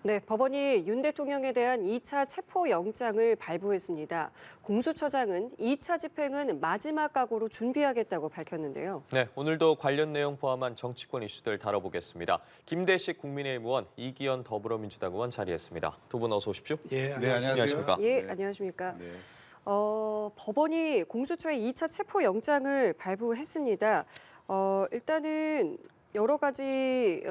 네, 법원이 윤 대통령에 대한 2차 체포영장을 발부했습니다. 공수처장은 2차 집행은 마지막 각오로 준비하겠다고 밝혔는데요. 네, 오늘도 관련 내용 포함한 정치권 이슈들 다뤄보겠습니다. 김대식 국민의힘 의원, 이기현 더불어민주당 의원 자리했습니다. 두 분 어서 오십시오. 예, 네, 안녕하십니까. 예, 네. 안녕하십니까. 네. 법원이 공수처의 2차 체포영장을 발부했습니다. 일단은 여러 가지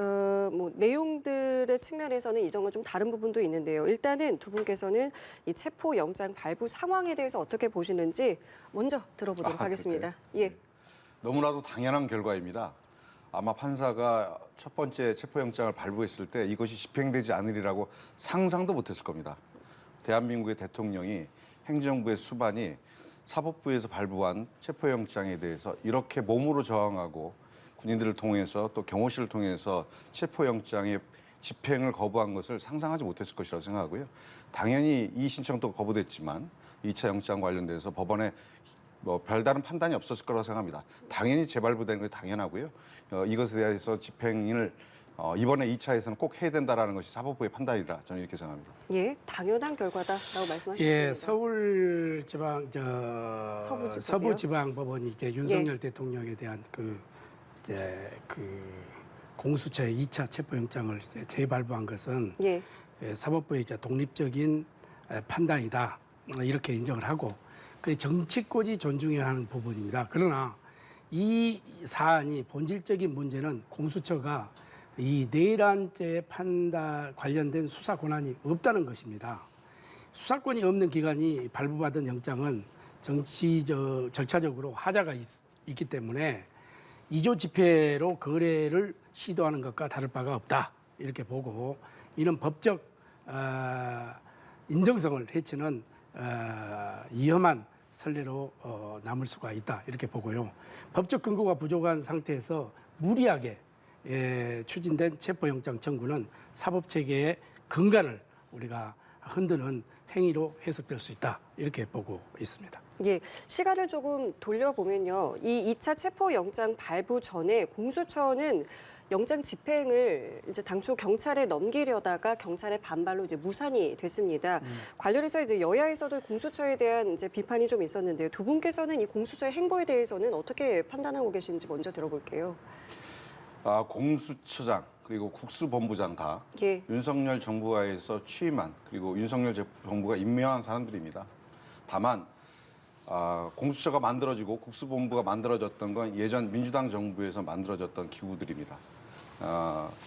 내용들의 측면에서는 이전과 좀 다른 부분도 있는데요. 일단은 두 분께서는 이 체포영장 발부 상황에 대해서 어떻게 보시는지 먼저 들어보도록 하겠습니다. 예. 너무나도 당연한 결과입니다. 아마 판사가 첫 번째 체포영장을 발부했을 때 이것이 집행되지 않으리라고 상상도 못했을 겁니다. 대한민국의 대통령이 행정부의 수반이 사법부에서 발부한 체포영장에 대해서 이렇게 몸으로 저항하고 군인들을 통해서 또 경호실을 통해서 체포영장의 집행을 거부한 것을 상상하지 못했을 것이라고 생각하고요. 당연히 이 신청도 거부됐지만 2차 영장 관련돼서 법원에 별다른 판단이 없었을 거라고 생각합니다. 당연히 재발부되는 것이 당연하고요. 이것에 대해서 집행을 이번에 2차에서는 꼭 해야 된다라는 것이 사법부의 판단이라 저는 이렇게 생각합니다. 예, 당연한 결과다라고 말씀하셨습니다. 예, 서부지방법원이 이제 윤석열 대통령에 대한 그 공수처의 2차 체포영장을 이제 재발부한 것은 예. 사법부의 이제 독립적인 판단이다 이렇게 인정을 하고 그 정치권이 존중해야 하는 부분입니다. 그러나 이 사안이 본질적인 문제는 공수처가 이 내란죄 판단 관련된 수사 권한이 없다는 것입니다. 수사권이 없는 기관이 발부받은 영장은 정치적 절차적으로 하자가 있기 때문에 2조 집회로 거래를 시도하는 것과 다를 바가 없다 이렇게 보고 이는 법적 인정성을 해치는 위험한 선례로 남을 수가 있다 이렇게 보고요. 법적 근거가 부족한 상태에서 무리하게 추진된 체포영장 청구는 사법체계의 근간을 우리가 흔드는 행위로 해석될 수 있다 이렇게 보고 있습니다. 예, 시간을 조금 돌려보면요. 이 2차 체포영장 발부 전에 공수처는 영장 집행을 이제 당초 경찰에 넘기려다가 경찰의 반발로 이제 무산이 됐습니다. 관련해서 이제 여야에서도 공수처에 대한 이제 비판이 좀 있었는데요. 두 분께서는 이 공수처의 행보에 대해서는 어떻게 판단하고 계신지 먼저 들어볼게요. 공수처장 그리고 국수본부장 다 예. 윤석열 정부하에서 취임한 그리고 윤석열 정부가 임명한 사람들입니다. 다만 공수처가 만들어지고 국수본부가 만들어졌던 건 예전 민주당 정부에서 만들어졌던 기구들입니다.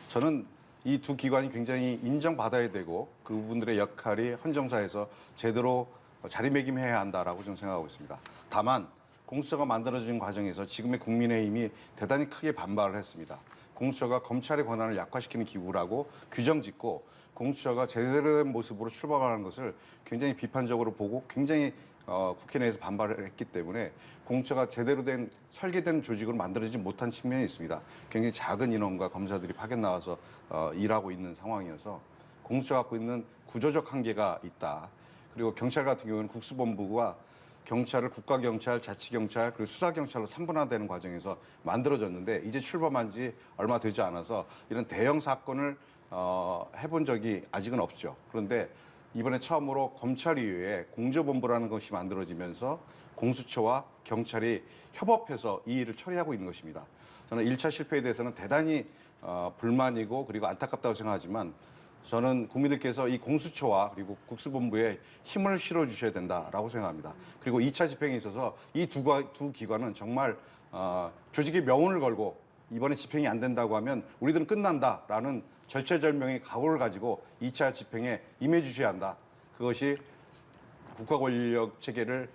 저는 이 두 기관이 굉장히 인정받아야 되고 그분들의 역할이 헌정사에서 제대로 자리매김해야 한다라고 저는 생각하고 있습니다. 다만 공수처가 만들어진 과정에서 지금의 국민의힘이 대단히 크게 반발을 했습니다. 공수처가 검찰의 권한을 약화시키는 기구라고 규정짓고 공수처가 제대로 된 모습으로 출범하는 것을 굉장히 비판적으로 보고 굉장히 국회 내에서 반발을 했기 때문에 공수처가 제대로 된 설계된 조직으로 만들어지지 못한 측면이 있습니다. 굉장히 작은 인원과 검사들이 파견 나와서 일하고 있는 상황이어서 공수처가 갖고 있는 구조적 한계가 있다. 그리고 경찰 같은 경우는 국수본부가 경찰을 국가경찰, 자치경찰, 그리고 수사경찰로 삼분화되는 과정에서 만들어졌는데 이제 출범한 지 얼마 되지 않아서 이런 대형 사건을 해본 적이 아직은 없죠. 그런데 이번에 처음으로 검찰 이외에 공조본부라는 것이 만들어지면서 공수처와 경찰이 협업해서 이 일을 처리하고 있는 것입니다. 저는 1차 실패에 대해서는 대단히 불만이고 그리고 안타깝다고 생각하지만 저는 국민들께서 이 공수처와 그리고 국수본부에 힘을 실어주셔야 된다라고 생각합니다. 그리고 2차 집행에 있어서 이 두 기관은 정말 조직의 명운을 걸고 이번에 집행이 안 된다고 하면 우리들은 끝난다라는 절체절명의 각오를 가지고 2차 집행에 임해주셔야 한다. 그것이 국가 권력 체계를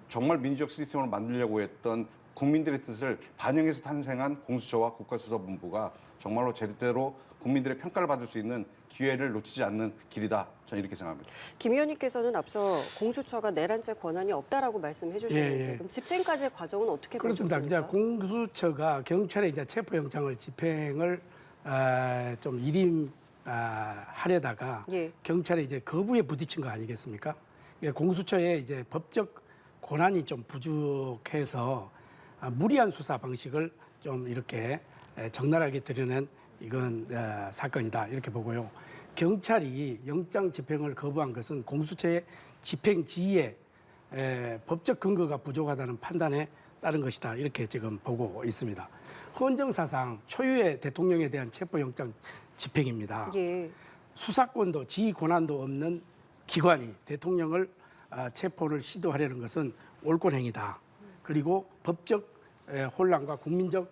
정말 민주적 시스템으로 만들려고 했던 국민들의 뜻을 반영해서 탄생한 공수처와 국가수사본부가 정말로 제대로 국민들의 평가를 받을 수 있는 기회를 놓치지 않는 길이다. 저는 이렇게 생각합니다. 김 의원님께서는 앞서 공수처가 내란죄 권한이 없다라고 말씀해 주셨는데 그럼 집행까지의 과정은 어떻게 그렇습니다. 보셨습니까? 이제 공수처가 경찰의 이제 체포영장을 집행을 좀 하려다가 예. 경찰에 이제 거부에 부딪힌 거 아니겠습니까? 공수처의 이제 법적 권한이 좀 부족해서 무리한 수사 방식을 좀 이렇게 적나라하게 드러낸 이건 사건이다 이렇게 보고요. 경찰이 영장 집행을 거부한 것은 공수처의 집행 지휘에 법적 근거가 부족하다는 판단에 따른 것이다. 이렇게 지금 보고 있습니다. 헌정사상 초유의 대통령에 대한 체포영장 집행입니다. 예. 수사권도 지휘 권한도 없는 기관이 대통령을 체포를 시도하려는 것은 옳은 행위다. 그리고 법적 혼란과 국민적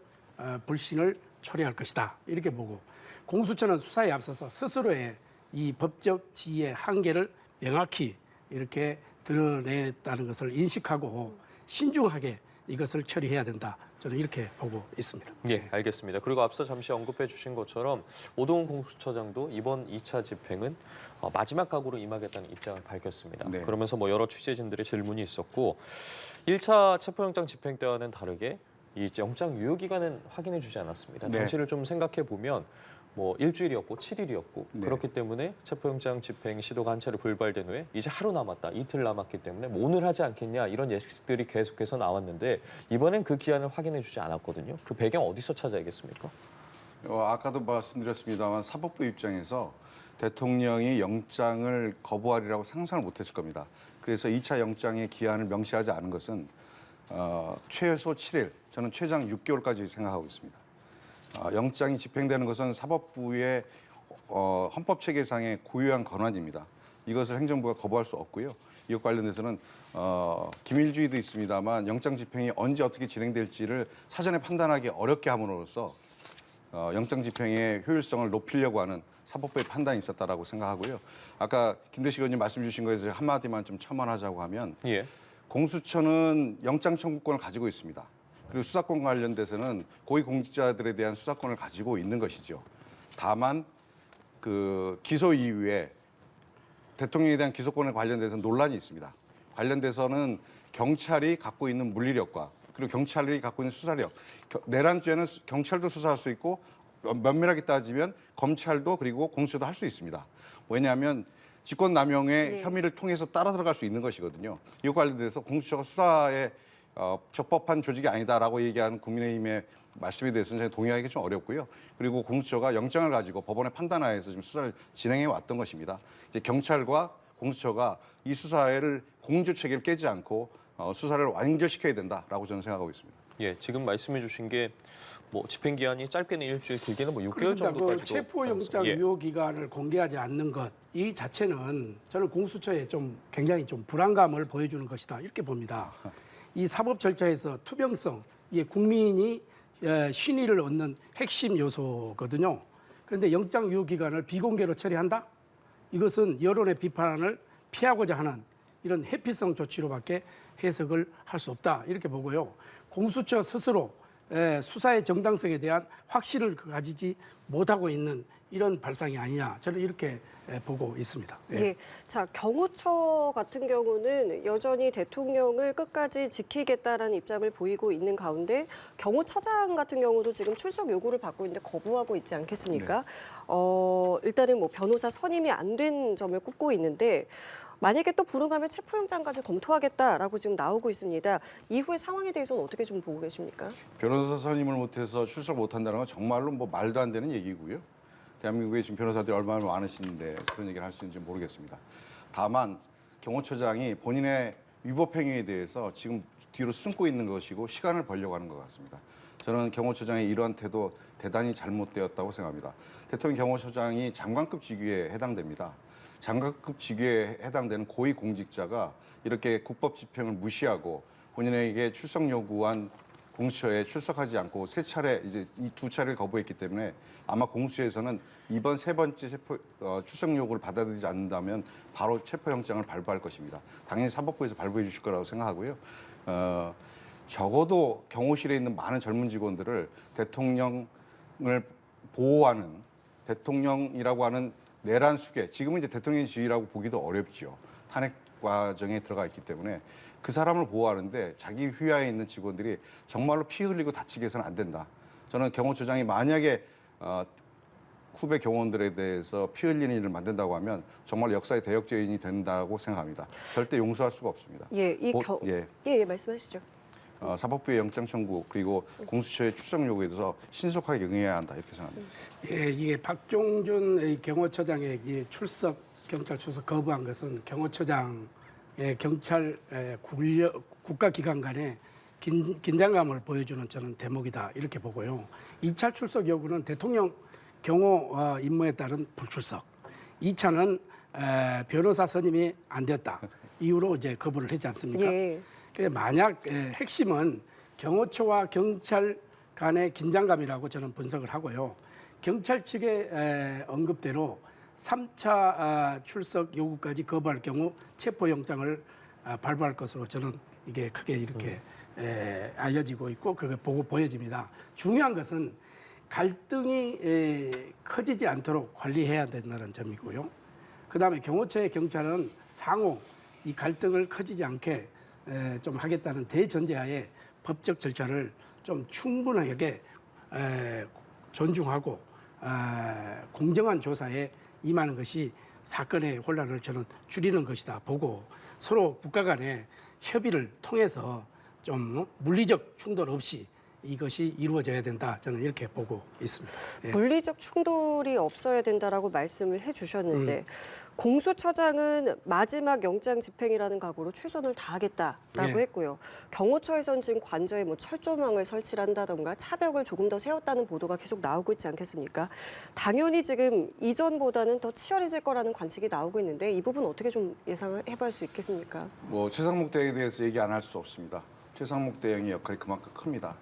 불신을 초래할 것이다. 이렇게 보고 공수처는 수사에 앞서서 스스로의 이 법적 지위의 한계를 명확히 이렇게 드러냈다는 것을 인식하고 신중하게 이것을 처리해야 된다. 저는 이렇게 보고 있습니다. 예, 알겠습니다. 그리고 앞서 잠시 언급해 주신 것처럼 오동훈 공수처장도 이번 2차 집행은 마지막 각오로 임하겠다는 입장을 밝혔습니다. 네. 그러면서 뭐 여러 취재진들의 질문이 있었고 1차 체포영장 집행 때와는 다르게 이 영장 유효 기간은 확인해 주지 않았습니다. 네. 당시를 좀 생각해 보면 뭐 일주일이었고 7일이었고 네. 그렇기 때문에 체포영장 집행 시도가 한 차례 불발된 후에 이제 하루 남았다, 이틀 남았기 때문에 뭐 오늘 하지 않겠냐 이런 예측들이 계속해서 나왔는데 이번엔 그 기한을 확인해 주지 않았거든요. 그 배경 어디서 찾아야겠습니까? 아까도 말씀드렸습니다만 사법부 입장에서 대통령이 영장을 거부하리라고 상상을 못했을 겁니다. 그래서 2차 영장의 기한을 명시하지 않은 것은 최소 7일, 저는 최장 6개월까지 생각하고 있습니다. 영장이 집행되는 것은 사법부의 헌법 체계상의 고유한 권한입니다. 이것을 행정부가 거부할 수 없고요. 이것 관련해서는 기밀주의도 있습니다만 영장 집행이 언제 어떻게 진행될지를 사전에 판단하기 어렵게 함으로써 영장 집행의 효율성을 높이려고 하는 사법부의 판단이 있었다라고 생각하고요. 아까 김대식 의원님 말씀 주신 거에서 한마디만 좀 첨언하자고 하면 예. 공수처는 영장 청구권을 가지고 있습니다. 그리고 수사권 관련돼서는 고위공직자들에 대한 수사권을 가지고 있는 것이죠. 다만 그 기소 이후에 대통령에 대한 기소권에 관련돼서 논란이 있습니다. 관련돼서는 경찰이 갖고 있는 물리력과 그리고 경찰이 갖고 있는 수사력, 내란죄는 경찰도 수사할 수 있고 면밀하게 따지면 검찰도 그리고 공수처도 할 수 있습니다. 왜냐하면 직권남용의 혐의를 통해서 따라 들어갈 수 있는 것이거든요. 이와 관련돼서 공수처가 수사에 적법한 조직이 아니다라고 얘기하는 국민의힘의 말씀에 대해서는 제가 동의하기가 좀 어렵고요. 그리고 공수처가 영장을 가지고 법원의 판단하에서 지금 수사를 진행해 왔던 것입니다. 이제 경찰과 공수처가 이 수사를 공조 체계를 깨지 않고 수사를 완결시켜야 된다라고 저는 생각하고 있습니다. 예, 지금 말씀해 주신 게 뭐 집행 기한이 짧게는 일주일, 길게는 뭐 6개월 그렇습니다. 정도까지도. 그 체포영장 예. 유효 기간을 공개하지 않는 것 이 자체는 저는 공수처에 좀 굉장히 좀 불안감을 보여주는 것이다 이렇게 봅니다. 이 사법 절차에서 투명성, 이게 국민이 신의를 얻는 핵심 요소거든요. 그런데 영장 유효 기간을 비공개로 처리한다? 이것은 여론의 비판을 피하고자 하는 이런 회피성 조치로밖에 해석을 할 수 없다 이렇게 보고요. 공수처 스스로 수사의 정당성에 대한 확신을 가지지 못하고 있는 이런 발상이 아니냐 저는 이렇게 보고 있습니다. 예. 자, 경호처 같은 경우는 여전히 대통령을 끝까지 지키겠다라는 입장을 보이고 있는 가운데 경호처장 같은 경우도 지금 출석 요구를 받고 있는데 거부하고 있지 않겠습니까? 일단은 뭐 변호사 선임이 안 된 점을 꼽고 있는데 만약에 또 불응하면 체포영장까지 검토하겠다라고 지금 나오고 있습니다. 이후의 상황에 대해서는 어떻게 좀 보고 계십니까? 변호사 선임을 못해서 출석 못한다는 건 정말로 뭐 말도 안 되는 얘기고요. 대한민국에 지금 변호사들이 얼마나 많으신데 그런 얘기를 할 수 있는지 모르겠습니다. 다만 경호처장이 본인의 위법 행위에 대해서 지금 뒤로 숨고 있는 것이고 시간을 벌려고 하는 것 같습니다. 저는 경호처장의 이러한 태도 대단히 잘못되었다고 생각합니다. 대통령 경호처장이 장관급 직위에 해당됩니다. 장관급 직위에 해당되는 고위공직자가 이렇게 국법 집행을 무시하고 본인에게 출석 요구한 공수처에 출석하지 않고 세 차례 이제 이 두 차례를 거부했기 때문에 아마 공수처에서는 이번 세 번째 출석 요구를 받아들이지 않는다면 바로 체포영장을 발부할 것입니다. 당연히 사법부에서 발부해 주실 거라고 생각하고요. 적어도 경호실에 있는 많은 젊은 직원들을 대통령을 보호하는 대통령이라고 하는 내란 수계, 지금은 이제 대통령의 지위라고 보기도 어렵죠. 탄핵 과정에 들어가 있기 때문에 그 사람을 보호하는데 자기 휘하에 있는 직원들이 정말로 피 흘리고 다치게 해서는 안 된다. 저는 경호처장이 만약에 후배 경호원들에 대해서 피 흘리는 일을 만든다고 하면 정말 역사의 대역죄인이 된다고 생각합니다. 절대 용서할 수가 없습니다. 예, 예. 예, 말씀하시죠. 사법부의 영장 청구 그리고 공수처의 출석 요구에 대해서 신속하게 응해야 한다 이렇게 생각합니다. 예, 이게 박종준 경호처장의 이 출석 경찰 출석 거부한 것은 경호처장의 경찰 국가기관 간의 긴장감을 보여주는 저는 대목이다 이렇게 보고요. 2차 출석 요구는 대통령 경호 임무에 따른 불출석. 2차는 변호사 선임이 안 됐다 이유로 이제 거부를 했지 않습니까? 예. 만약 핵심은 경호처와 경찰 간의 긴장감이라고 저는 분석을 하고요. 경찰 측의 언급대로 3차 출석 요구까지 거부할 경우 체포영장을 발부할 것으로 저는 이게 크게 이렇게 알려지고 있고 그게 보여집니다. 중요한 것은 갈등이 커지지 않도록 관리해야 된다는 점이고요. 그다음에 경호처의 경찰은 상호 이 갈등을 커지지 않게 좀 하겠다는 대전제하에 법적 절차를 좀 충분하게 존중하고 공정한 조사에 임하는 것이 사건의 혼란을 저는 줄이는 것이다 보고 서로 국가 간의 협의를 통해서 좀 물리적 충돌 없이 이것이 이루어져야 된다 저는 이렇게 보고 있습니다. 예. 물리적 충돌이 없어야 된다라고 말씀을 해주셨는데 공수처장은 마지막 영장 집행이라는 각오로 최선을 다하겠다라고 예. 했고요. 경호처에서는 지금 관저에 뭐 철조망을 설치를 한다던가 차벽을 조금 더 세웠다는 보도가 계속 나오고 있지 않겠습니까? 당연히 지금 이전보다는 더 치열해질 거라는 관측이 나오고 있는데 이 부분 어떻게 좀 예상을 해볼 수 있겠습니까? 뭐 최상목 대행에 대해서 얘기 안 할 수 없습니다. 최상목 대행의 역할이 그만큼 큽니다.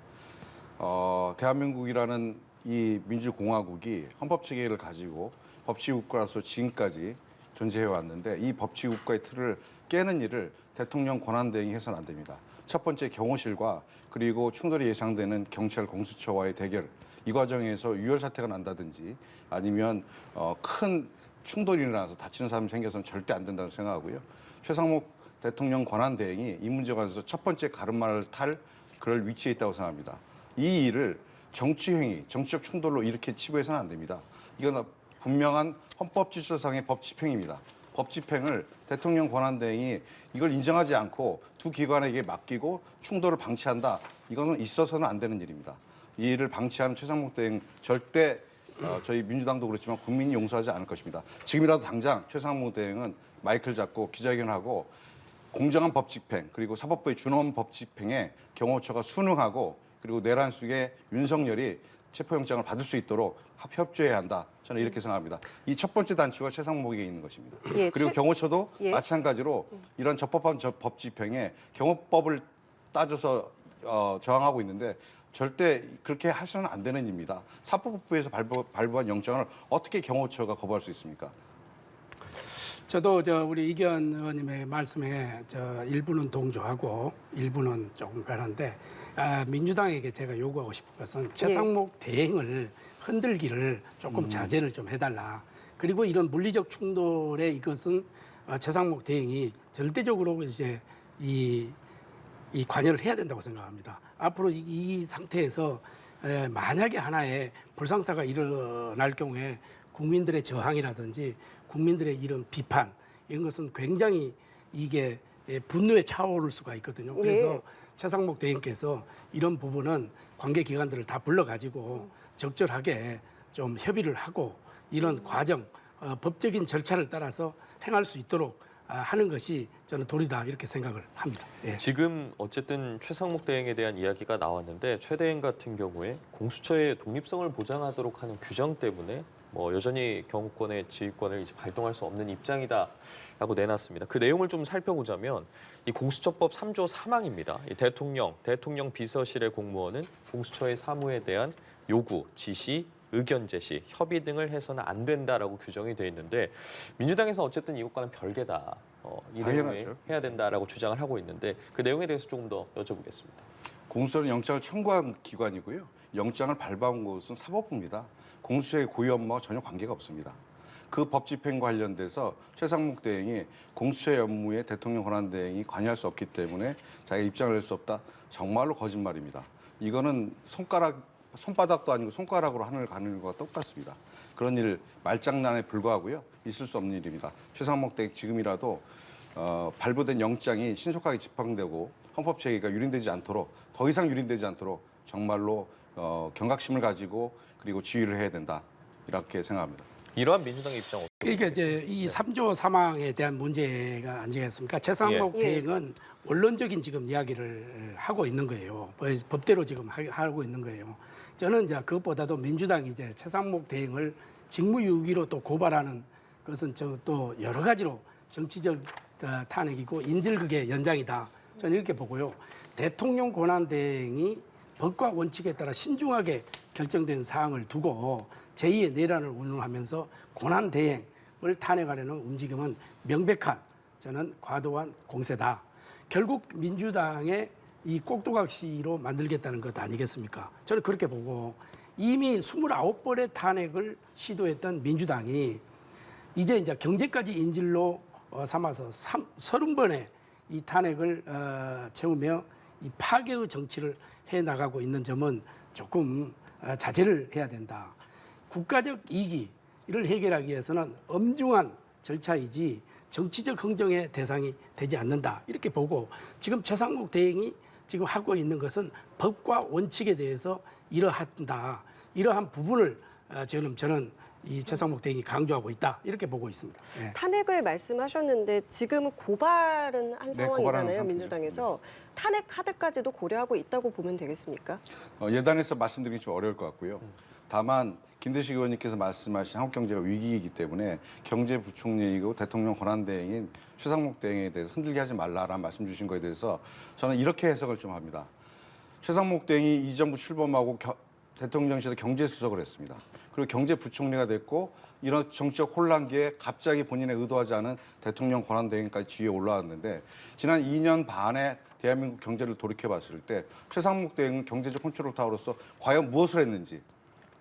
대한민국이라는 이 민주공화국이 헌법 체계를 가지고 법치국가로서 지금까지 존재해 왔는데 이 법치국가의 틀을 깨는 일을 대통령 권한대행이 해서는 안 됩니다. 첫 번째 경호실과 그리고 충돌이 예상되는 경찰 공수처와의 대결 이 과정에서 유혈 사태가 난다든지 아니면 큰 충돌이 일어나서 다치는 사람이 생겨서는 절대 안 된다고 생각하고요. 최상목 대통령 권한대행이 이 문제에 관해서 첫 번째 가름말을 탈 그럴 위치에 있다고 생각합니다. 이 일을 정치행위, 정치적 충돌로 이렇게 치부해서는 안 됩니다. 이건 분명한 헌법질서상의 법집행입니다. 법집행을 대통령 권한대행이 이걸 인정하지 않고 두 기관에게 맡기고 충돌을 방치한다. 이거는 있어서는 안 되는 일입니다. 이 일을 방치하는 최상목 대행 절대 저희 민주당도 그렇지만 국민이 용서하지 않을 것입니다. 지금이라도 당장 최상목 대행은 마이크를 잡고 기자회견하고 공정한 법집행 그리고 사법부의 준엄한 법집행에 경호처가 순응하고 그리고 내란 속에 윤석열이 체포영장을 받을 수 있도록 협조해야 한다. 저는 이렇게 생각합니다. 이 첫 번째 단추가 최상목에게 있는 것입니다. 예, 그리고 경호처도 예. 마찬가지로 이런 적법한 법집행에 경호법을 따져서 저항하고 있는데 절대 그렇게 해서는 안 되는 일입니다. 사법부에서 발부한 영장을 어떻게 경호처가 거부할 수 있습니까? 저도 우리 이견 의원님의 말씀에 일부는 동조하고 일부는 조금 가는데 민주당에게 제가 요구하고 싶은 것은 최상목 대행을 흔들기를 조금 자제를 좀 해달라. 그리고 이런 물리적 충돌에 이것은 최상목 대행이 절대적으로 이제 이 관여를 해야 된다고 생각합니다. 앞으로 이 상태에서 만약에 하나의 불상사가 일어날 경우에 국민들의 저항이라든지 국민들의 이런 비판 이런 것은 굉장히 이게 분노에 차오를 수가 있거든요. 그래서 예. 최상목 대행께서 이런 부분은 관계기관들을 다 불러가지고 적절하게 좀 협의를 하고 이런 과정, 법적인 절차를 따라서 행할 수 있도록 하는 것이 저는 도리다 이렇게 생각을 합니다. 예. 지금 어쨌든 최상목 대행에 대한 이야기가 나왔는데 최 대행 같은 경우에 공수처의 독립성을 보장하도록 하는 규정 때문에 뭐 여전히 경호권의 지휘권을 이제 발동할 수 없는 입장이다라고 내놨습니다. 그 내용을 좀 살펴보자면 이 공수처법 3조 3항입니다. 이 대통령 비서실의 공무원은 공수처의 사무에 대한 요구, 지시, 의견 제시, 협의 등을 해서는 안 된다라고 규정이 돼 있는데 민주당에서 어쨌든 이것과는 별개다. 이 내용에 당연하죠. 해야 된다라고 주장을 하고 있는데 그 내용에 대해서 조금 더 여쭤보겠습니다. 공수처는 영장을 청구한 기관이고요. 영장을 발부한 곳은 사법부입니다. 공수처의 고유 업무와 전혀 관계가 없습니다. 그 법 집행과 관련돼서 최상목 대행이 공수처의 업무에 대통령 권한대행이 관여할 수 없기 때문에 자기가 입장을 낼 수 없다. 정말로 거짓말입니다. 이거는 손바닥도 아니고 손가락으로 하늘을 가는 것과 똑같습니다. 그런 일 말장난에 불과하고요. 있을 수 없는 일입니다. 최상목 대행 지금이라도 발부된 영장이 신속하게 집행되고 헌법 체계가 유린되지 않도록 더 이상 유린되지 않도록 정말로 경각심을 가지고 그리고 지휘를 해야 된다 이렇게 생각합니다. 이러한 민주당의 입장 어떻게 그러니까 이제 이 3조 사망에 대한 문제가 아니겠습니까? 최상목 예. 대행은 원론적인 지금 이야기를 하고 있는 거예요. 법대로 지금 하고 있는 거예요. 저는 이제 그것보다도 민주당이 이제 최상목 대행을 직무유기로 또 고발하는 것은 또 여러 가지로 정치적 탄핵이고 인질극의 연장이다. 저는 이렇게 보고요. 대통령 권한 대행이 법과 원칙에 따라 신중하게 결정된 사항을 두고 제2의 내란을 운운하면서 권한 대행을 탄핵하려는 움직임은 명백한 저는 과도한 공세다. 결국 민주당의 이 꼭두각시로 만들겠다는 것 아니겠습니까? 저는 그렇게 보고 이미 29번의 탄핵을 시도했던 민주당이 이제 경제까지 인질로 삼아서 30번의 이 탄핵을 채우며 이 파괴의 정치를 해 나가고 있는 점은 조금 자제를 해야 된다. 국가적 이기를 해결하기 위해서는 엄중한 절차이지 정치적 흥정의 대상이 되지 않는다. 이렇게 보고 지금 최상목 대행이 지금 하고 있는 것은 법과 원칙에 대해서 이러한다. 이러한 부분을 저는 이 최상목 대행이 강조하고 있다. 이렇게 보고 있습니다. 예. 탄핵을 말씀하셨는데 지금은 고발은 한 네, 고발하는 상황이잖아요. 상태죠. 민주당에서 탄핵 카드까지도 고려하고 있다고 보면 되겠습니까? 예단해서 말씀드리기 좀 어려울 것 같고요. 다만 김대식 의원님께서 말씀하신 한국 경제가 위기이기 때문에 경제부총리이고 대통령 권한대행인 최상목 대행에 대해서 흔들게 하지 말라라는 말씀 주신 거에 대해서 저는 이렇게 해석을 좀 합니다. 최상목 대행이 이 정부 출범하고 대통령실에서 경제수석을 했습니다. 그리고 경제부총리가 됐고 이런 정치적 혼란기에 갑자기 본인의 의도하지 않은 대통령 권한대행까지 지위에 올라왔는데 지난 2년 반에 대한민국 경제를 돌이켜봤을 때 최상목 대행은 경제적 컨트롤 타워로서 과연 무엇을 했는지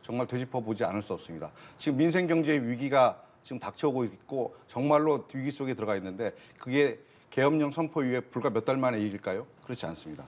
정말 되짚어보지 않을 수 없습니다. 지금 민생경제의 위기가 지금 닥쳐오고 있고 정말로 위기 속에 들어가 있는데 그게 계엄령 선포 이후에 불과 몇 달 만의 일일까요? 그렇지 않습니다.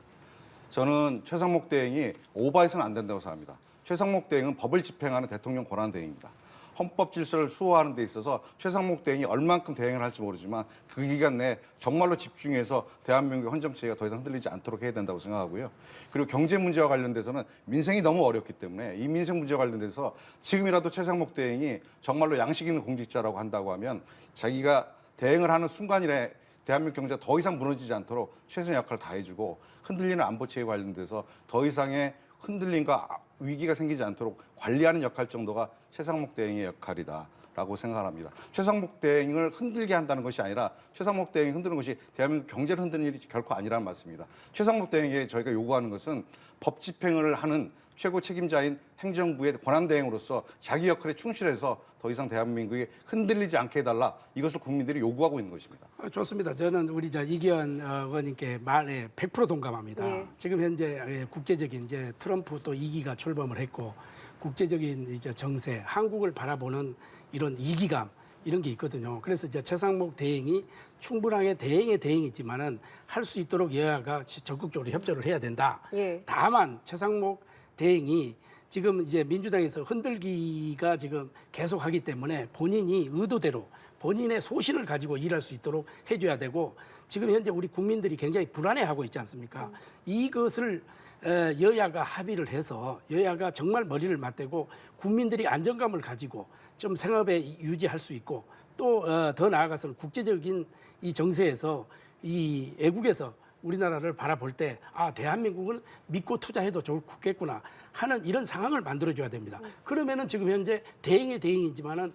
저는 최상목 대행이 오버해서는 안 된다고 생각합니다. 최상목 대행은 법을 집행하는 대통령 권한 대행입니다. 헌법 질서를 수호하는 데 있어서 최상목 대행이 얼만큼 대행을 할지 모르지만 그 기간 내에 정말로 집중해서 대한민국의 헌정체계가 더 이상 흔들리지 않도록 해야 된다고 생각하고요. 그리고 경제 문제와 관련돼서는 민생이 너무 어렵기 때문에 이 민생 문제와 관련돼서 지금이라도 최상목 대행이 정말로 양식 있는 공직자라고 한다고 하면 자기가 대행을 하는 순간이래 대한민국 경제가 더 이상 무너지지 않도록 최선의 역할을 다해주고 흔들리는 안보체에 관련돼서 더 이상의 흔들림과 위기가 생기지 않도록 관리하는 역할 정도가 최상목 대행의 역할이다라고 생각합니다. 최상목 대행을 흔들게 한다는 것이 아니라 최상목 대행이 흔드는 것이 대한민국 경제를 흔드는 일이 결코 아니라는 말씀입니다. 최상목 대행에게 저희가 요구하는 것은 법 집행을 하는 최고 책임자인 행정부의 권한 대행으로서 자기 역할에 충실해서 더 이상 대한민국이 흔들리지 않게 해달라 이것을 국민들이 요구하고 있는 것입니다. 좋습니다. 저는 우리 이기현 의원님께 말에 100% 동감합니다. 예. 지금 현재 국제적인 이제 트럼프 또 2기가 출범을 했고 국제적인 이제 정세, 한국을 바라보는 이런 이기감 이런 게 있거든요. 그래서 이제 최상목 대행이 충분하게 대행의 대행이지만은 할 수 있도록 여야가 적극적으로 협조를 해야 된다. 예. 다만 최상목 대행이 지금 이제 민주당에서 흔들기가 지금 계속하기 때문에 본인이 의도대로 본인의 소신을 가지고 일할 수 있도록 해줘야 되고 지금 현재 우리 국민들이 굉장히 불안해하고 있지 않습니까? 이것을 여야가 합의를 해서 여야가 정말 머리를 맞대고 국민들이 안정감을 가지고 좀 생업에 유지할 수 있고 또 더 나아가서는 국제적인 이 정세에서 이 애국에서 우리나라를 바라볼 때 대한민국을 믿고 투자해도 좋겠구나 하는 이런 상황을 만들어줘야 됩니다. 그러면은 지금 현재 대행의 대행이지만은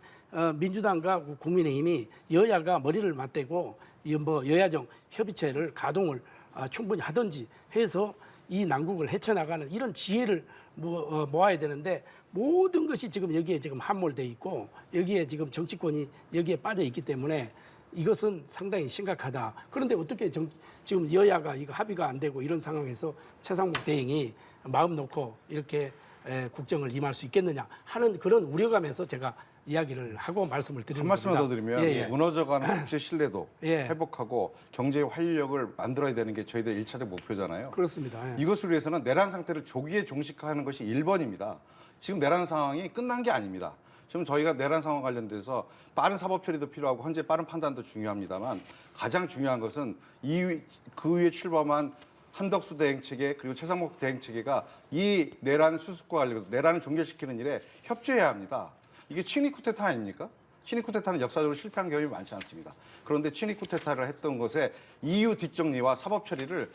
민주당과 국민의힘이 여야가 머리를 맞대고 여야정 협의체를 가동을 충분히 하든지 해서 이 난국을 헤쳐나가는 이런 지혜를 모아야 되는데 모든 것이 지금 여기에 지금 함몰돼 있고 여기에 지금 정치권이 여기에 빠져 있기 때문에 이것은 상당히 심각하다. 그런데 어떻게 지금 여야가 이거 합의가 안 되고 이런 상황에서 최상목 대행이 마음 놓고 이렇게 국정을 임할 수 있겠느냐 하는 그런 우려감에서 제가 이야기를 하고 말씀을 드리는 한 말씀만 더 드리면 예. 무너져가는 국제 신뢰도 예. 회복하고 경제의 활력을 만들어야 되는 게 저희들의 일차적 목표잖아요. 그렇습니다. 예. 이것을 위해서는 내란 상태를 조기에 종식화하는 것이 1번입니다. 지금 내란 상황이 끝난 게 아닙니다. 지금 저희가 내란 상황 관련돼서 빠른 사법 처리도 필요하고 현재 빠른 판단도 중요합니다만 가장 중요한 것은 그 위에 출범한 한덕수 대행체계 그리고 최상목 대행체계가 이 내란 수습과 관련 내란을 종결시키는 일에 협조해야 합니다. 이게 친위 쿠데타 아닙니까? 친위 쿠데타는 역사적으로 실패한 경험이 많지 않습니다. 그런데 친위 쿠데타를 했던 것에 이유 뒷정리와 사법 처리를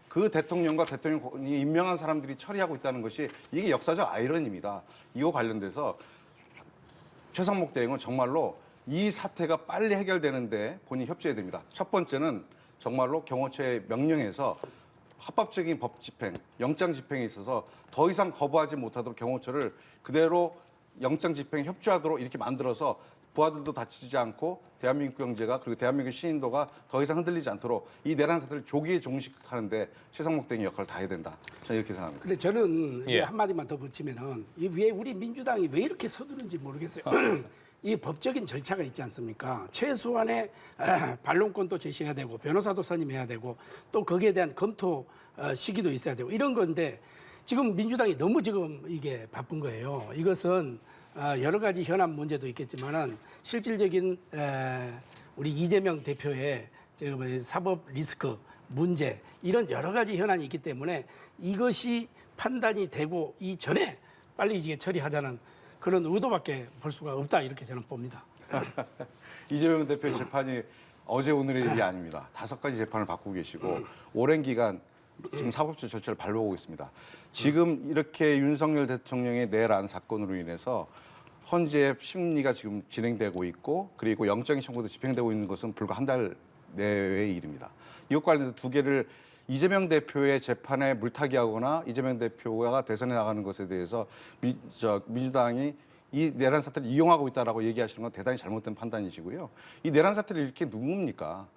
그 대통령과 대통령이 임명한 사람들이 처리하고 있다는 것이 이게 역사적 아이러니입니다. 이와 관련돼서 최상목 대행은 정말로 이 사태가 빨리 해결되는데 본인이 협조해야 됩니다. 첫 번째는 정말로 경호처의 명령에서 합법적인 법 집행, 영장 집행에 있어서 더 이상 거부하지 못하도록 경호처를 그대로 영장 집행에 협조하도록 이렇게 만들어서 부하들도 다치지 않고 대한민국 경제가 그리고 대한민국 시인도가 더 이상 흔들리지 않도록 이 내란 사태를 조기에 종식하는데 최상목 대행이 역할을 다해야 된다. 저는 이렇게 생각합니다. 근데 저는 예. 한마디만 더 붙이면은 왜 우리 민주당이 왜 이렇게 서두른지 모르겠어요. 이 법적인 절차가 있지 않습니까? 최소한의 반론권도 제시해야 되고 변호사도 선임해야 되고 또 거기에 대한 검토 시기도 있어야 되고 이런 건데 지금 민주당이 너무 지금 이게 바쁜 거예요. 이것은 여러 가지 현안 문제도 있겠지만은 실질적인 우리 이재명 대표의 지금 사법 리스크 문제 이런 여러 가지 현안이 있기 때문에 이것이 판단이 되고 이전에 빨리 이게 처리하자는 그런 의도밖에 볼 수가 없다 이렇게 저는 봅니다. 이재명 대표의 재판이 어제 오늘의 일이 아닙니다. 5가지 재판을 받고 계시고 오랜 기간 지금 사법적 절차를 밟아오고 있습니다. 지금 이렇게 윤석열 대통령의 내란 사건으로 인해서 헌재 심리가 지금 진행되고 있고 그리고 영장이 청구돼 집행되고 있는 것은 불과 한 달 내외의 일입니다. 이것 관련해서 두 개를 이재명 대표의 재판에 물타기하거나 이재명 대표가 대선에 나가는 것에 대해서 민주당이 이 내란 사태를 이용하고 있다라고 얘기하시는 건 대단히 잘못된 판단이시고요. 이 내란 사태를 일으킨 누굽니까?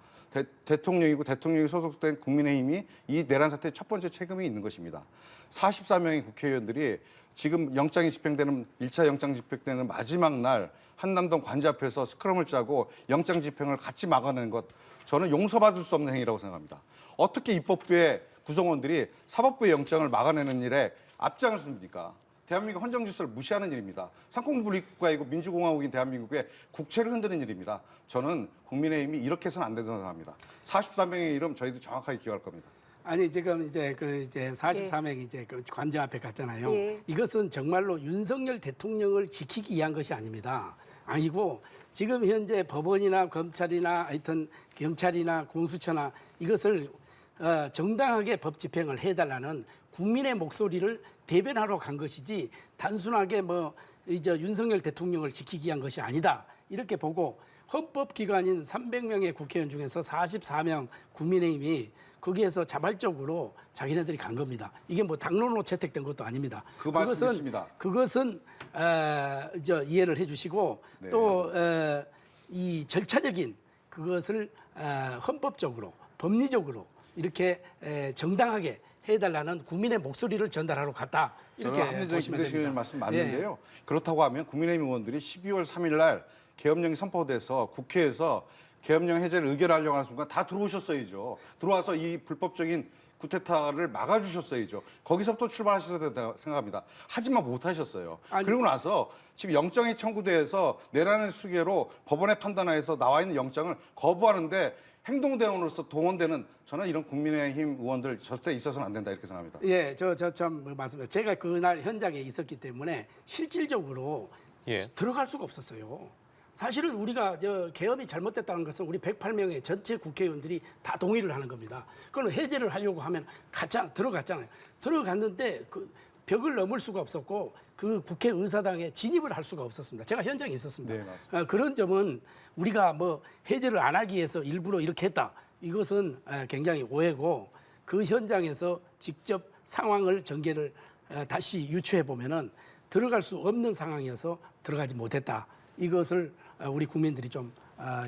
대통령이고 대통령이 소속된 국민의힘이 이 내란 사태의 첫 번째 책임이 있는 것입니다. 44명의 국회의원들이 지금 영장이 집행되는 1차 영장 집행되는 마지막 날 한남동 관제 앞에서 스크럼을 짜고 영장 집행을 같이 막아내는 것 저는 용서받을 수 없는 행위라고 생각합니다. 어떻게 입법부의 구성원들이 사법부의 영장을 막아내는 일에 앞장을 섭니까? 대한민국 헌정 질서를 무시하는 일입니다. 상공분립국가이고 민주공화국인 대한민국의 국채를 흔드는 일입니다. 저는 국민의힘이 이렇게 해서는 안 된다고 생각합니다. 43명의 이름 저희도 정확하게 기억할 겁니다. 아니 지금 이제 44명이 이제 그 관저 앞에 갔잖아요. 예. 이것은 정말로 윤석열 대통령을 지키기 위한 것이 아닙니다. 아니고 지금 현재 법원이나 검찰이나 하여튼 경찰이나 공수처나 이것을 정당하게 법 집행을 해달라는 국민의 목소리를 대변하러 간 것이지 단순하게 이제 윤석열 대통령을 지키기 위한 것이 아니다 이렇게 보고 헌법기관인 300명의 국회의원 중에서 44명 국민의힘이 거기에서 자발적으로 자기네들이 간 겁니다. 이게 당론으로 채택된 것도 아닙니다. 그 말씀 있습니다. 그것은 이해를 해주시고 네. 또 이 절차적인 그것을 헌법적으로 법리적으로 이렇게 정당하게 해달라는 국민의 목소리를 전달하러 갔다 이렇게 저는 합리적인 보시면 김대식 됩니다. 의원 말씀 맞는데요. 그렇다고 하면 국민의힘 의원들이 12월 3일 날 계엄령이 선포돼서 국회에서 계엄령 해제를 의결하려고 하는 순간 다 들어오셨어야죠. 들어와서 이 불법적인 쿠데타를 막아주셨어야죠. 거기서부터 출발하셔야 된다고 생각합니다. 하지만 못하셨어요. 그리고 나서 지금 영장이 청구돼서 내란의 수계로 법원의 판단하에서 나와 있는 영장을 거부하는데 행동대원으로서 동원되는 저는 이런 국민의힘 의원들 절대 있어서는 안 된다 이렇게 생각합니다. 예, 참 말씀드려요. 제가 그날 현장에 있었기 때문에 실질적으로 예. 들어갈 수가 없었어요. 사실은 우리가 계엄이 잘못됐다는 것은 우리 108명의 전체 국회의원들이 다 동의를 하는 겁니다. 그럼 해제를 하려고 하면 들어갔잖아요. 들어갔는데 그 벽을 넘을 수가 없었고 그 국회의사당에 진입을 할 수가 없었습니다. 제가 현장에 있었습니다. 네, 맞습니다. 그런 점은 우리가 해제를 안 하기 위해서 일부러 이렇게 했다. 이것은 굉장히 오해고 그 현장에서 직접 상황을 전개를 다시 유추해 보면은 들어갈 수 없는 상황이어서 들어가지 못했다. 이것을 우리 국민들이 좀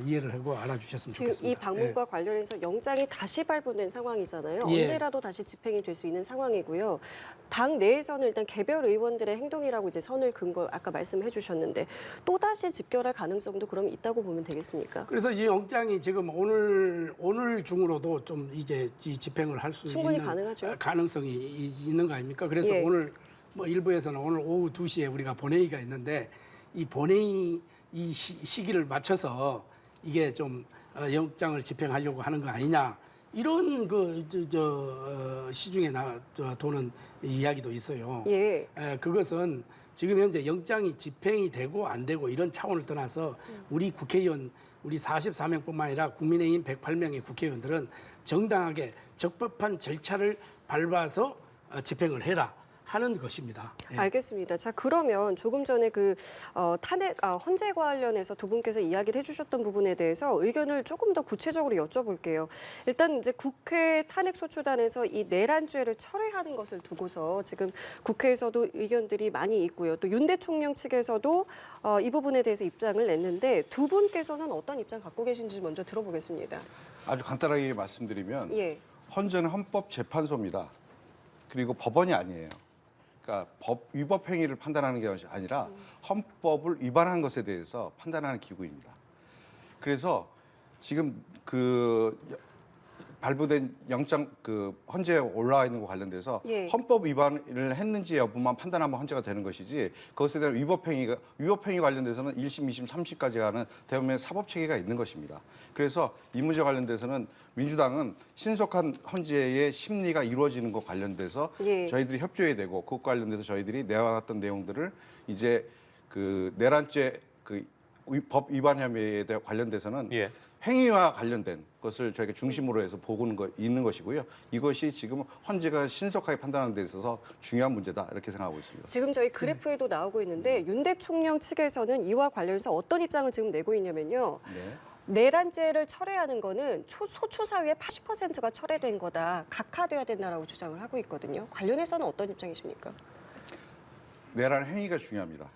이해를 하고 알아주셨으면 지금 좋겠습니다. 이 방문과 관련해서 영장이 다시 발부된 상황이잖아요. 예. 언제라도 다시 집행이 될 수 있는 상황이고요. 당 내에서는 일단 개별 의원들의 행동이라고 이제 선을 긋은 거 아까 말씀해 주셨는데 또 다시 집결할 가능성도 그럼 있다고 보면 되겠습니까? 그래서 이 영장이 지금 오늘 중으로도 좀 이제 집행을 할 수 충분히 있는 가능하죠. 가능성이 있는 거 아닙니까? 그래서 예. 오늘 일부에서는 오늘 오후 2시에 우리가 본회의가 있는데 이 본회의 이 시기를 맞춰서 이게 좀 영장을 집행하려고 하는 거 아니냐 이런 시중에 도는 이야기도 있어요. 예. 그것은 지금 현재 영장이 집행이 되고 안 되고 이런 차원을 떠나서 우리 국회의원 우리 44명뿐만 아니라 국민의힘 108명의 국회의원들은 정당하게 적법한 절차를 밟아서 집행을 해라 하는 것입니다. 예. 알겠습니다. 자, 그러면 조금 전에 헌재 관련해서 두 분께서 이야기를 해주셨던 부분에 대해서 의견을 조금 더 구체적으로 여쭤볼게요. 일단 이제 국회 탄핵소추단에서 이 내란죄를 철회하는 것을 두고서 지금 국회에서도 의견들이 많이 있고요. 또 윤 대통령 측에서도 이 부분에 대해서 입장을 냈는데 두 분께서는 어떤 입장 갖고 계신지 먼저 들어보겠습니다. 아주 간단하게 말씀드리면 예. 헌재는 헌법재판소입니다. 그리고 법원이 아니에요. 그러니까 위법 행위를 판단하는 게 아니라 헌법을 위반한 것에 대해서 판단하는 기구입니다. 그래서 지금 발부된 영장 헌재에 올라와 있는 것 관련돼서 예. 헌법 위반을 했는지 여부만 판단하면 헌재가 되는 것이지 그것에 대한 위법 행위 관련돼서는 1심, 2심, 3심까지 가는 대법원의 사법 체계가 있는 것입니다. 그래서 이 문제 관련돼서는 민주당은 신속한 헌재의 심리가 이루어지는 것 관련돼서 예. 저희들이 협조해야 되고 그것 관련돼서 저희들이 내와놨던 내용들을 이제 내란죄 법 위반 혐의에 대해 관련돼서는 예. 행위와 관련된 것을 저희가 중심으로 해서 보고 있는 것이고요. 이것이 지금 헌재가 신속하게 판단하는 데 있어서 중요한 문제다 이렇게 생각하고 있습니다. 지금 저희 그래프에도 나오고 있는데 윤 대통령 측에서는 이와 관련해서 어떤 입장을 지금 내고 있냐면요. 네. 내란죄를 철회하는 거는 소추 사유의 80%가 철회된 거다. 각하돼야 된다라고 주장을 하고 있거든요. 관련해서는 어떤 입장이십니까? 내란 행위가 중요합니다.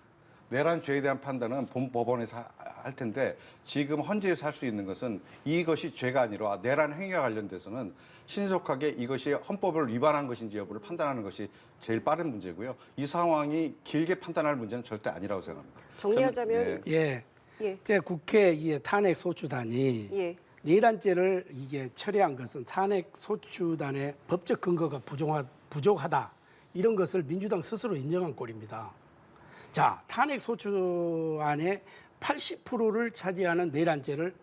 내란 죄에 대한 판단은 본 법원에서 할 텐데 지금 헌재에서 할 수 있는 것은 이것이 죄가 아니라 내란 행위와 관련돼서는 신속하게 이것이 헌법을 위반한 것인지 여부를 판단하는 것이 제일 빠른 문제고요. 이 상황이 길게 판단할 문제는 절대 아니라고 생각합니다. 정리하자면 예. 예. 제 국회 탄핵 소추단이 예. 내란죄를 철회한 것은 탄핵 소추단의 법적 근거가 부족하다 이런 것을 민주당 스스로 인정한 꼴입니다. 자, 탄핵 소추안의 80%를 차지하는 내란죄를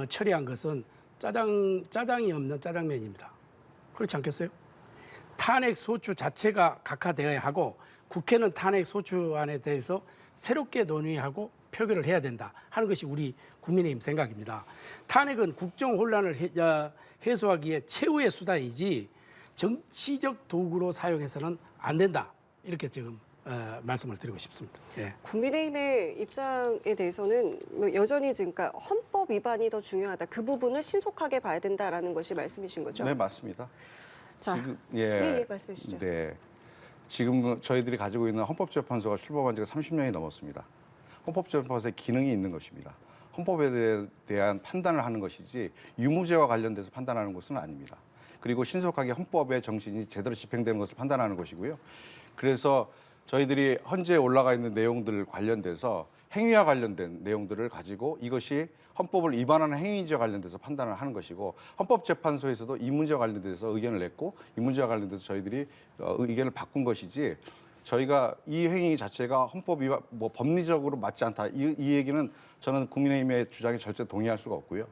처리한 것은 짜장이 없는 짜장면입니다. 그렇지 않겠어요? 탄핵 소추 자체가 각하되어야 하고 국회는 탄핵 소추안에 대해서 새롭게 논의하고 표결을 해야 된다 하는 것이 우리 국민의힘 생각입니다. 탄핵은 국정 혼란을 해소하기에 최후의 수단이지 정치적 도구로 사용해서는 안 된다. 이렇게 지금 말씀을 드리고 싶습니다. 예. 국민의힘의 입장에 대해서는 여전히 지금 그러니까 헌법 위반이 더 중요하다. 그 부분을 신속하게 봐야 된다라는 것이 말씀이신 거죠? 네, 맞습니다. 자, 지금 예, 말씀해 주시죠. 네. 지금 저희들이 가지고 있는 헌법재판소가 출범한 지가 30년이 넘었습니다. 헌법재판소의 기능이 있는 것입니다. 헌법에 대한 판단을 하는 것이지 유무죄와 관련돼서 판단하는 것은 아닙니다. 그리고 신속하게 헌법의 정신이 제대로 집행되는 것을 판단하는 것이고요. 그래서 저희들이 헌재에 올라가 있는 내용들 관련돼서 행위와 관련된 내용들을 가지고 이것이 헌법을 위반하는 행위죄와 관련돼서 판단을 하는 것이고 헌법재판소에서도 이 문제와 관련돼서 의견을 냈고 이 문제와 관련돼서 저희들이 의견을 바꾼 것이지 저희가 이 행위 자체가 헌법 위반 법리적으로 맞지 않다 이 얘기는 저는 국민의힘의 주장에 절대 동의할 수가 없고요.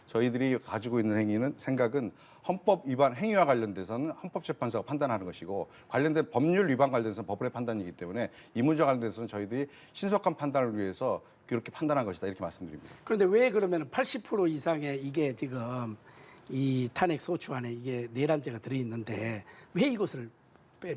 저희들이 가지고 있는 생각은 헌법 위반 행위와 관련돼서는 헌법재판소가 판단하는 것이고 관련된 법률 위반 관련돼서는 법원의 판단이기 때문에 이 문제와 관련돼서는 저희들이 신속한 판단을 위해서 그렇게 판단한 것이다 이렇게 말씀드립니다. 그런데 왜 그러면 80% 이상의 이게 지금 이 탄핵 소추안에 이게 내란죄가 들어있는데 왜 이것을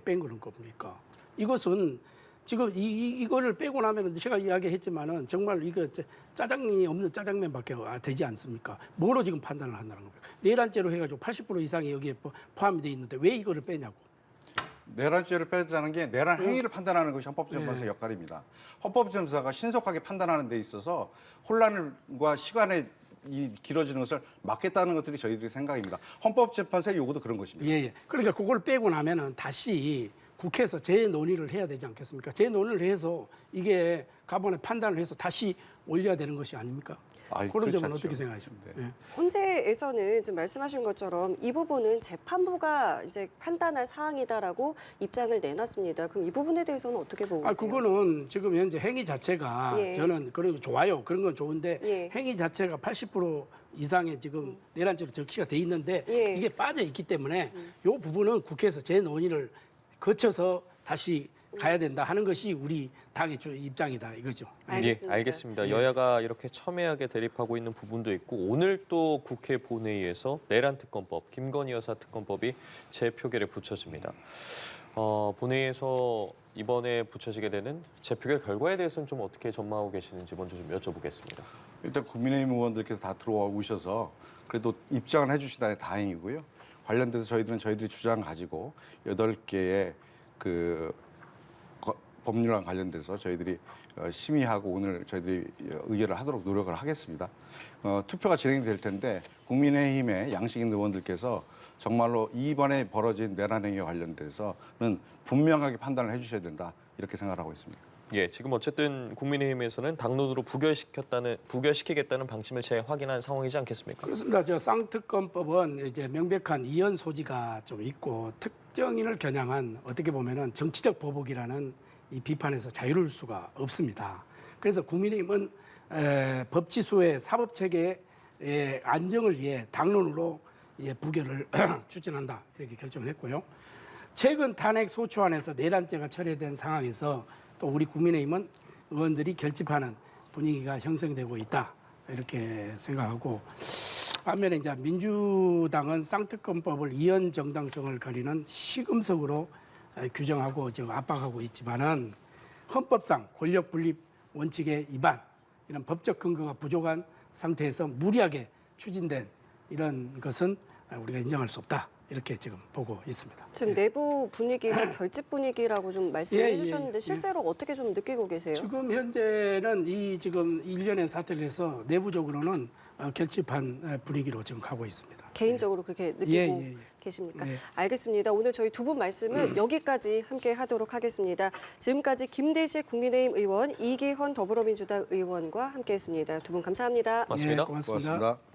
뺀 그런 겁니까? 이것은 지금 이거를 빼고 나면 제가 이야기했지만은 정말 이거 짜장이 없는 짜장면밖에 되지 않습니까? 뭐로 지금 판단을 한다는 겁니까? 내란죄로 해가지고 80% 이상이 여기에 포함이 돼 있는데 왜 이거를 빼냐고? 내란죄를 빼자는 게 내란 행위를 판단하는 것이 헌법재판소의 역할입니다. 헌법재판소가 신속하게 판단하는 데 있어서 혼란과 시간에 길어지는 것을 막겠다는 것들이 저희들의 생각입니다. 헌법재판소의 요구도 그런 것입니다. 예. 그러니까 그걸 빼고 나면은 다시 국회에서 재논의를 해야 되지 않겠습니까? 재논의를 해서 이게 가번에 판단을 해서 다시 올려야 되는 것이 아닙니까? 아이, 그런 그렇지 점은 않죠. 어떻게 생각하십니까? 네. 예. 헌재에서는 지금 말씀하신 것처럼 이 부분은 재판부가 이제 판단할 사항이다라고 입장을 내놨습니다. 그럼 이 부분에 대해서는 어떻게 보고 계세요? 그거는 지금 현재 행위 자체가 예. 저는 그래도 좋아요. 그런 건 좋은데 예. 행위 자체가 80% 이상의 지금 내란죄로 적시가 돼 있는데 예. 이게 빠져 있기 때문에 이 부분은 국회에서 재논의를 거쳐서 다시 가야 된다 하는 것이 우리 당의 주 입장이다 이거죠. 알겠습니다. 예, 알겠습니다. 여야가 이렇게 첨예하게 대립하고 있는 부분도 있고 오늘 또 국회 본회의에서 내란 특검법, 김건희 여사 특검법이 재표결에 붙여집니다. 본회의에서 이번에 붙여지게 되는 재표결 결과에 대해서는 좀 어떻게 전망하고 계시는지 먼저 좀 여쭤보겠습니다. 일단 국민의힘 의원들께서 다 들어오셔서 그래도 입장을 해주시다니 다행이고요. 관련돼서 저희들은 저희들이 주장 가지고 8개의 그 법률안 관련돼서 저희들이 심의하고 오늘 저희들이 의결을 하도록 노력을 하겠습니다. 투표가 진행이 될 텐데 국민의힘의 양식 있는 의원들께서 정말로 이번에 벌어진 내란 행위와 관련돼서는 분명하게 판단을 해주셔야 된다 이렇게 생각하고 있습니다. 예, 지금 어쨌든 국민의힘에서는 당론으로 부결시키겠다는 방침을 재확인한 상황이지 않겠습니까? 그렇습니다. 저 쌍특검법은 이제 명백한 이연 소지가 좀 있고 특정인을 겨냥한 어떻게 보면은 정치적 보복이라는 이 비판에서 자유로울 수가 없습니다. 그래서 국민의힘은 법치수의 사법 체계의 안정을 위해 당론으로 부결을 추진한다 이렇게 결정을 했고요. 최근 탄핵 소추안에서 내란죄가 철회된 상황에서 또 우리 국민의힘은 의원들이 결집하는 분위기가 형성되고 있다 이렇게 생각하고 반면에 이제 민주당은 쌍특검법을 이연 정당성을 가리는 시금석으로 규정하고 지금 압박하고 있지만은 헌법상 권력 분립 원칙의 위반 이런 법적 근거가 부족한 상태에서 무리하게 추진된 이런 것은 우리가 인정할 수 없다 이렇게 지금 보고 있습니다. 지금 내부 분위기가 결집 분위기라고 좀 말씀해 예, 주셨는데 예. 실제로 어떻게 좀 느끼고 계세요? 지금 현재는 이 지금 일련의 사태를 해서 내부적으로는 결집한 분위기로 지금 가고 있습니다. 개인적으로 그렇게 느끼고 예. 계십니까? 예. 알겠습니다. 오늘 저희 두 분 말씀은 여기까지 함께 하도록 하겠습니다. 지금까지 김대식 국민의힘 의원, 이기헌 더불어민주당 의원과 함께했습니다. 두 분 감사합니다. 맞습니다. 예, 고맙습니다. 고맙습니다.